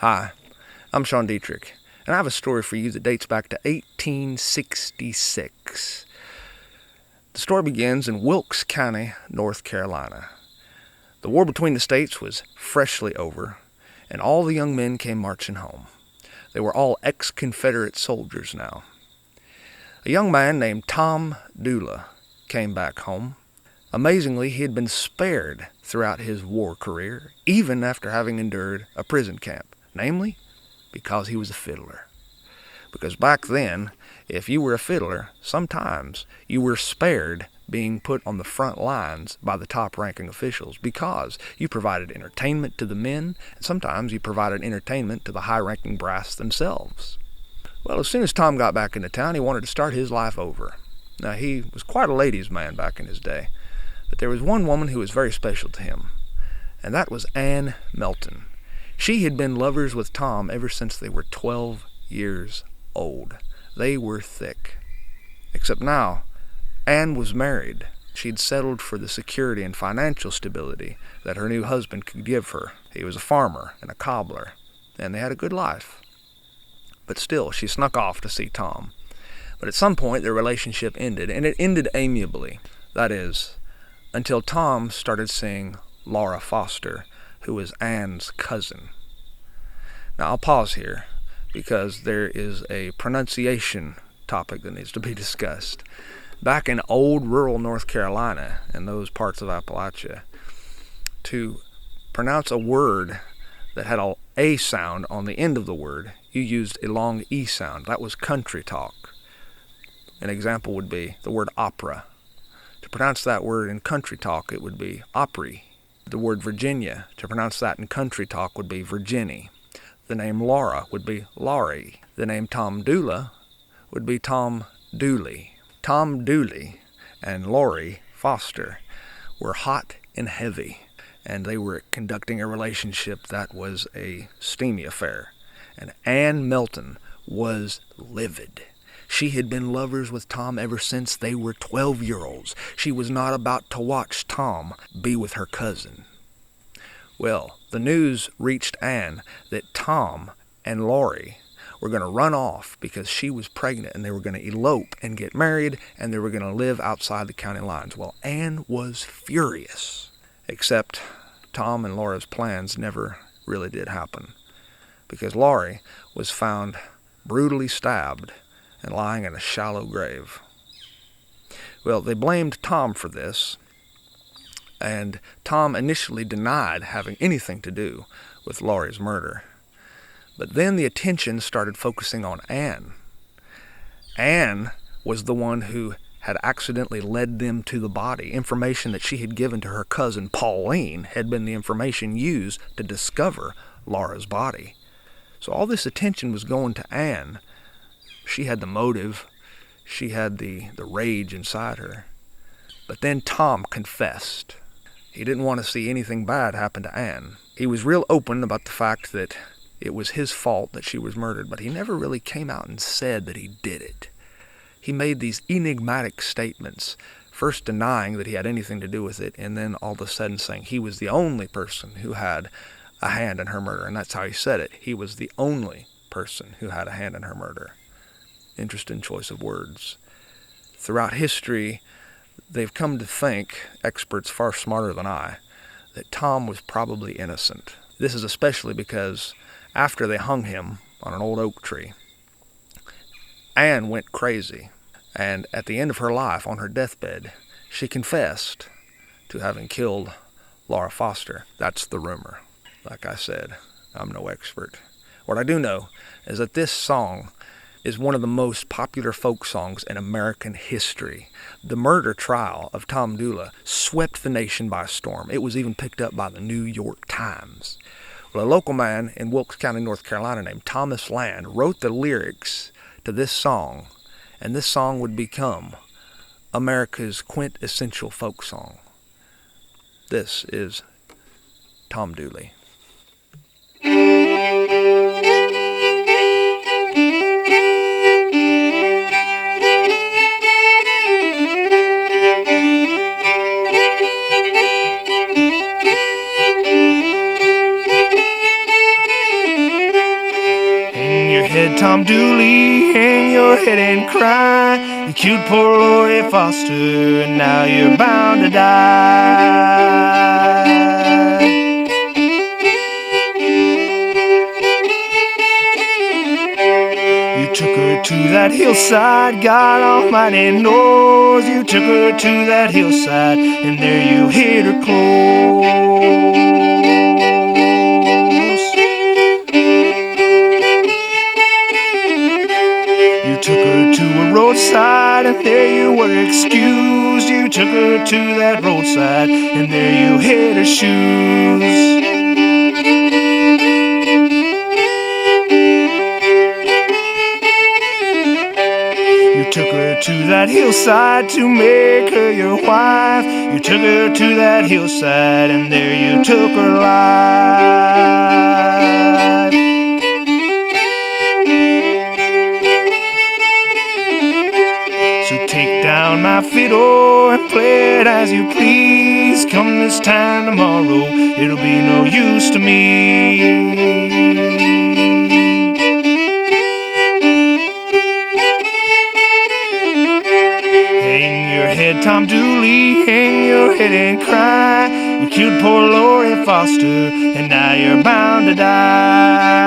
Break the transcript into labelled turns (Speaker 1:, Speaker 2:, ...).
Speaker 1: Hi, I'm Sean Dietrich, and I have a story for you that dates back to 1866. The story begins in Wilkes County, North Carolina. The war between the states was freshly over, and all the young men came marching home. They were all ex-Confederate soldiers now. A young man named Tom Dooley came back home. Amazingly, he had been spared throughout his war career, even after having endured a prison camp, namely, because he was a fiddler. Because back then, if you were a fiddler, sometimes you were spared being put on the front lines by the top-ranking officials because you provided entertainment to the men, and sometimes you provided entertainment to the high-ranking brass themselves. Well, as soon as Tom got back into town, he wanted to start his life over. Now, he was quite a ladies' man back in his day, but there was one woman who was very special to him, and that was Ann Melton. She had been lovers with Tom ever since they were 12 years old. They were thick. Except now, Ann was married. She'd settled for the security and financial stability that her new husband could give her. He was a farmer and a cobbler, and they had a good life. But still, she snuck off to see Tom. But at some point, their relationship ended, and it ended amiably. That is, until Tom started seeing Laura Foster, who was Ann's cousin. Now, I'll pause here because there is a pronunciation topic that needs to be discussed. Back in old rural North Carolina, in those parts of Appalachia, to pronounce a word that had an A sound on the end of the word, you used a long E sound. That was country talk. An example would be the word opera. To pronounce that word in country talk, it would be Opry. The word Virginia, to pronounce that in country talk, would be Virginie. The name Laura would be Laurie. The name Tom Dooley would be Tom Dooley. Tom Dooley and Laurie Foster were hot and heavy, and they were conducting a relationship that was a steamy affair. And Ann Melton was livid. She had been lovers with Tom ever since they were 12-year-olds. She was not about to watch Tom be with her cousin. Well, the news reached Ann that Tom and Laurie were going to run off because she was pregnant, and they were going to elope and get married, and they were going to live outside the county lines. Well, Ann was furious, except Tom and Laura's plans never really did happen, because Laurie was found brutally stabbed and lying in a shallow grave. Well, they blamed Tom for this, and Tom initially denied having anything to do with Laurie's murder. But then the attention started focusing on Ann. Ann was the one who had accidentally led them to the body. Information that she had given to her cousin Pauline had been the information used to discover Laura's body. So all this attention was going to Ann. She had the motive. She had the rage inside her. But then Tom confessed. He didn't want to see anything bad happen to Ann. He was real open about the fact that it was his fault that she was murdered, but he never really came out and said that he did it. He made these enigmatic statements, first denying that he had anything to do with it, and then all of a sudden saying he was the only person who had a hand in her murder, and that's how he said it. He was the only person who had a hand in her murder. Interesting choice of words. Throughout history, they've come to think, experts far smarter than I, that Tom was probably innocent. This is especially because after they hung him on an old oak tree, Ann went crazy, and at the end of her life, on her deathbed, she confessed to having killed Laura Foster. That's the rumor. Like I said, I'm no expert. What I do know is that this song is one of the most popular folk songs in American history. The murder trial of Tom Dooley swept the nation by storm. It was even picked up by the New York Times. Well, a local man in Wilkes County, North Carolina, named Thomas Land wrote the lyrics to this song, and this song would become America's quintessential folk song. This is Tom Dooley. cry. You killed poor Lori Foster, and now you're bound to die. You took her to that hillside, God Almighty knows. You took her to that hillside, and there you hid her close. You took her to a roadside, and there you were excused. You took her to that roadside, and there you hid her shoes. You took her to that hillside to make her your wife. You took her to that hillside, and there you took her life. So take down my fiddle and play it as you please. Come this time tomorrow, it'll be no use to me. Head, Tom Dooley, hang your head and cry. You killed poor Lori Foster, and now you're bound to die.